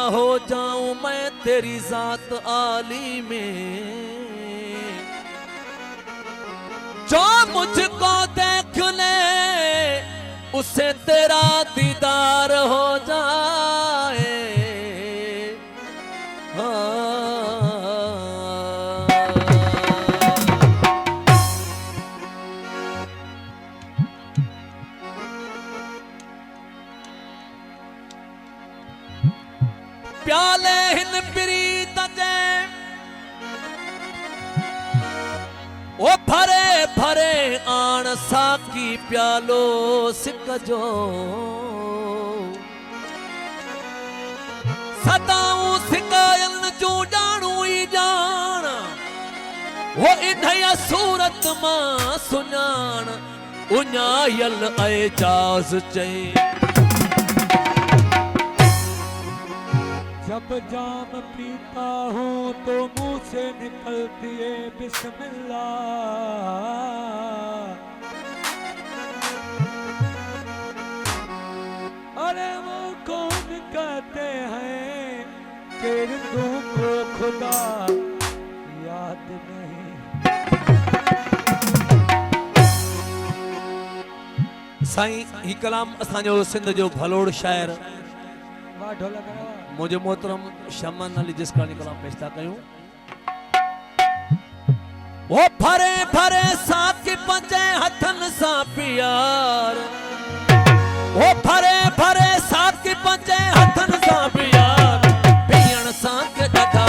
हो जाऊं मैं तेरी जात आली में। जो मुझको देख ले उसे तेरा दीदार हो जाए। प्याले हिन प्रीत जे ओ भरे भरे आण साकी प्यालो सिक जो। सदाऊं सिकायल जूं ॼाणू ई ॼाण वो इन्हया सूरत मां सुञाण उञायल एजाज़ चई। जब जाम पीता हूँ तो मुंह से निकलती है बिस्मिल्लाह। अरे वो कौन कहते हैं कि रिंदों को खुदा याद नहीं। साईं ही कलाम असांजो सिंध जो भलोड़ शायर वाह ढोलक मुझे मोहतरम शमन अली जिसकानी कलाम पेश था कयूं। वो भरे भरे साकी पंजे हथन सा प्यार। वो भरे भरे साकी पंजे हथन सा प्यार। पियण सा के दगा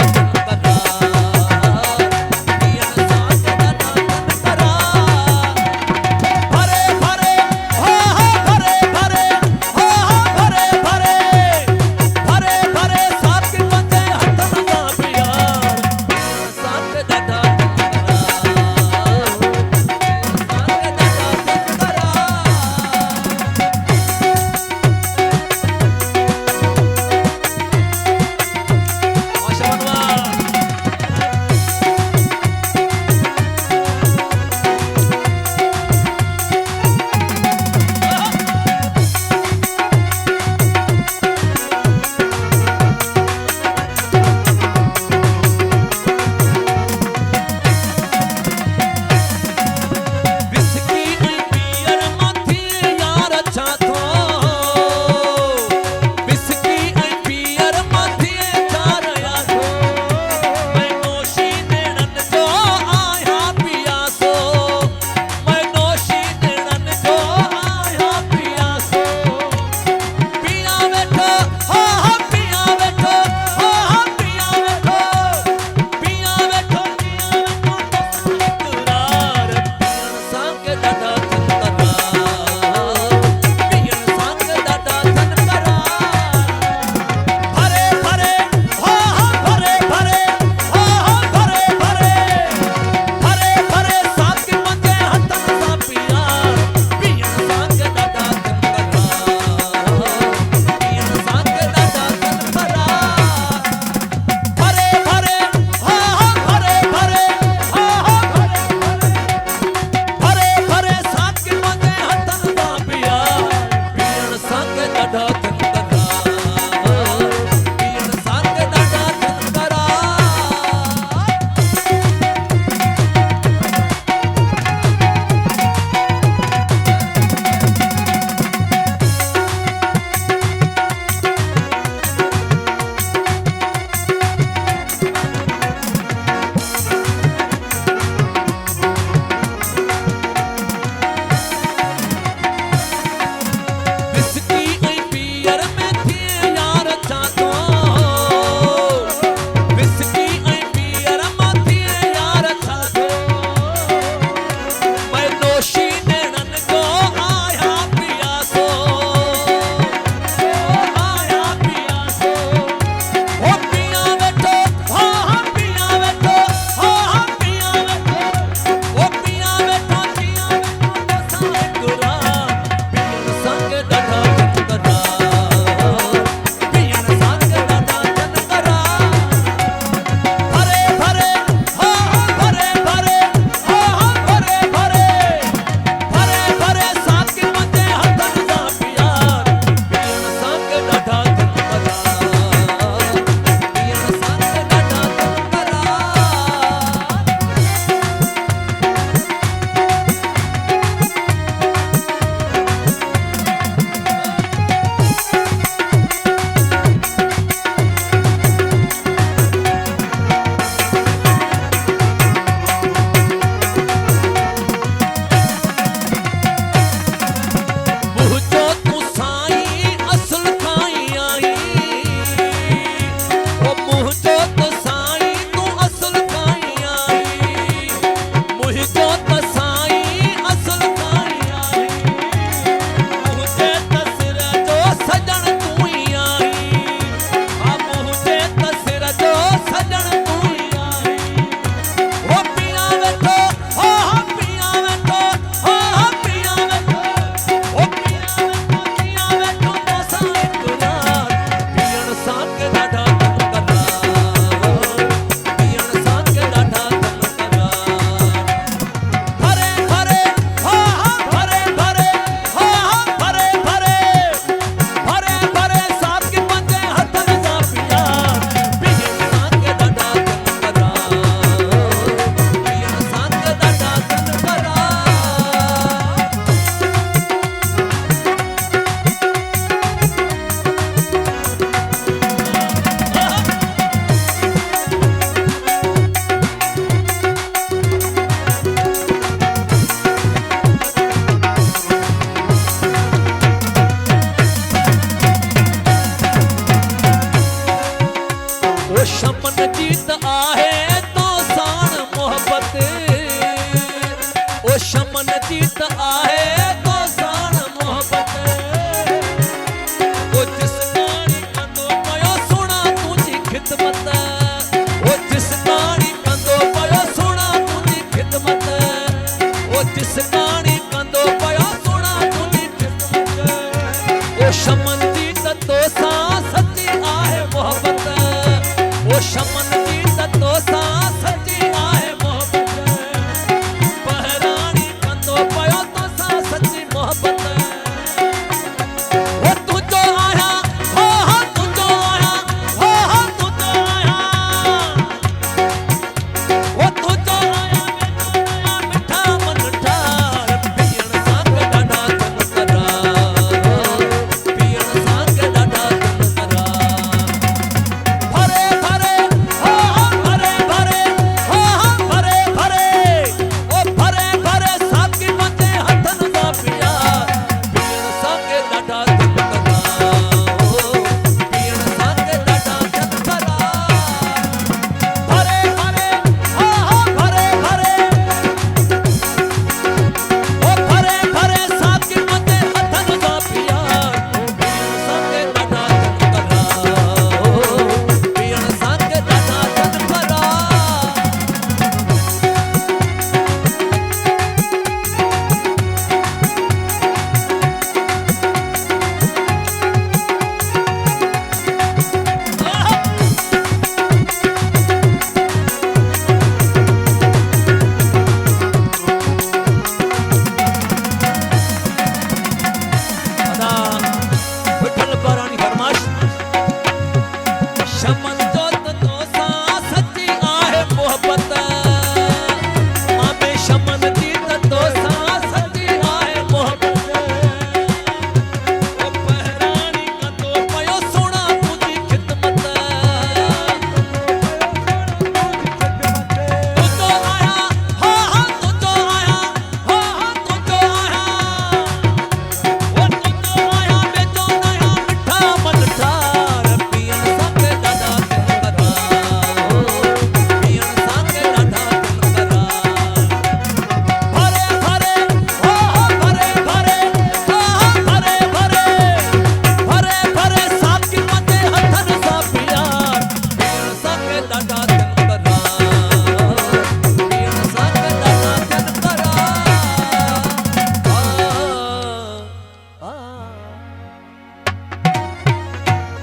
ओ शमन जी त